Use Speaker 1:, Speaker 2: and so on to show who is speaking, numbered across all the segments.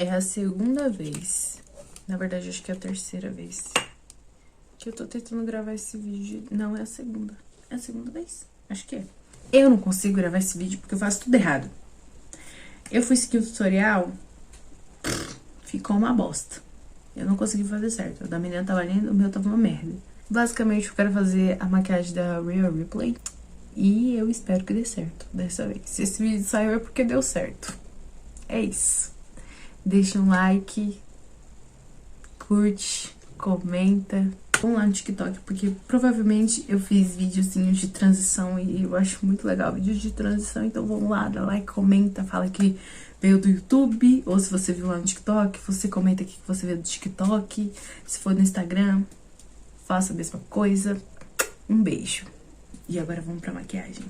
Speaker 1: É a segunda vez. Na verdade, acho que é a terceira vez que eu tô tentando gravar esse vídeo. Não, é a segunda. É a segunda vez? Acho que é. Eu não consigo gravar esse vídeo porque eu faço tudo errado. Eu fui seguir o tutorial, ficou uma bosta. Eu não consegui fazer certo. O da menina tava lindo, o meu tava uma merda. Basicamente, eu quero fazer a maquiagem da Rhea Ripley. E eu espero que dê certo dessa vez. Se esse vídeo saiu é porque deu certo. É isso. Deixa um like, curte, comenta. Vamos lá no TikTok, porque provavelmente eu fiz videozinhos de transição e eu acho muito legal vídeos de transição. Então vamos lá, dá like, comenta, fala que veio do YouTube. Ou se você viu lá no TikTok, você comenta aqui que você veio do TikTok. Se for no Instagram, faça a mesma coisa. Um beijo. E agora vamos pra maquiagem.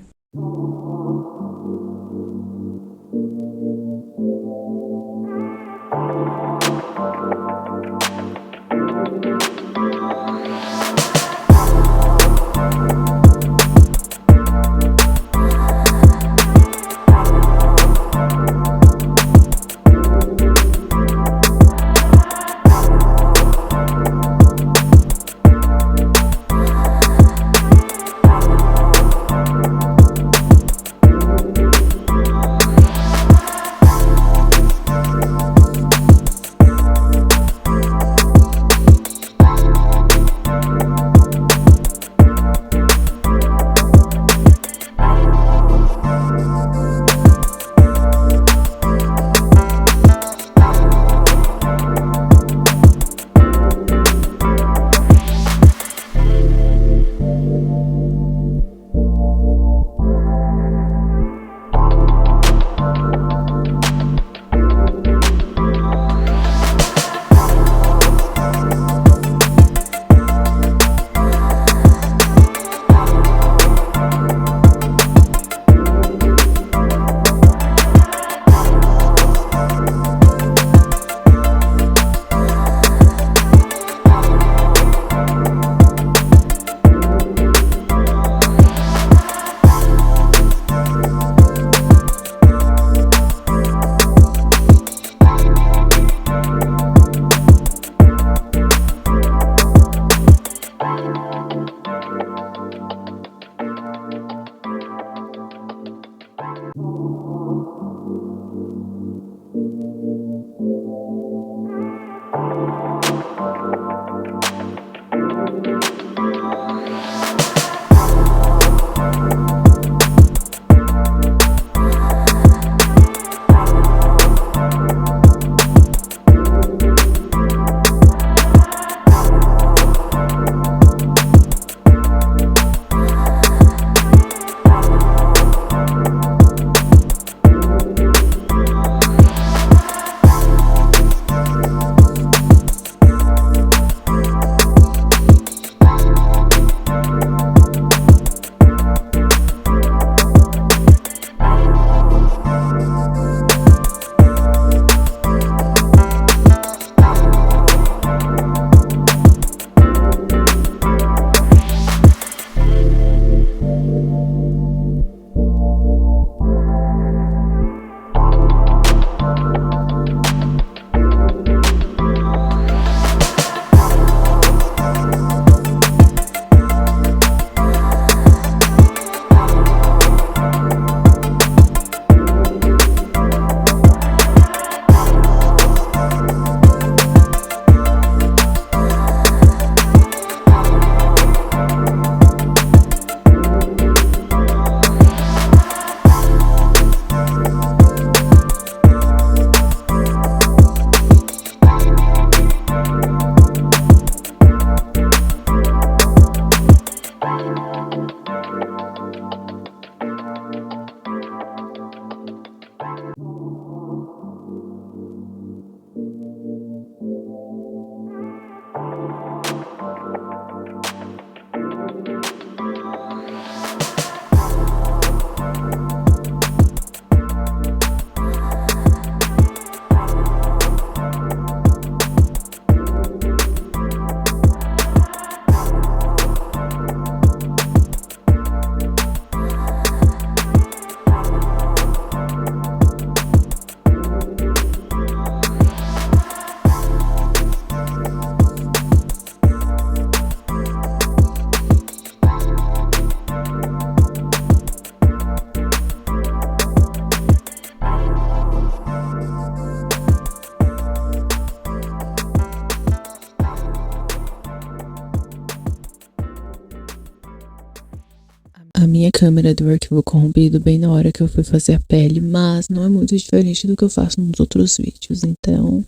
Speaker 2: a minha câmera do arquivo corrompido bem na hora que eu fui fazer a pele, mas não é muito diferente do que eu faço nos outros vídeos, então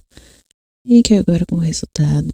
Speaker 2: fique agora com o resultado.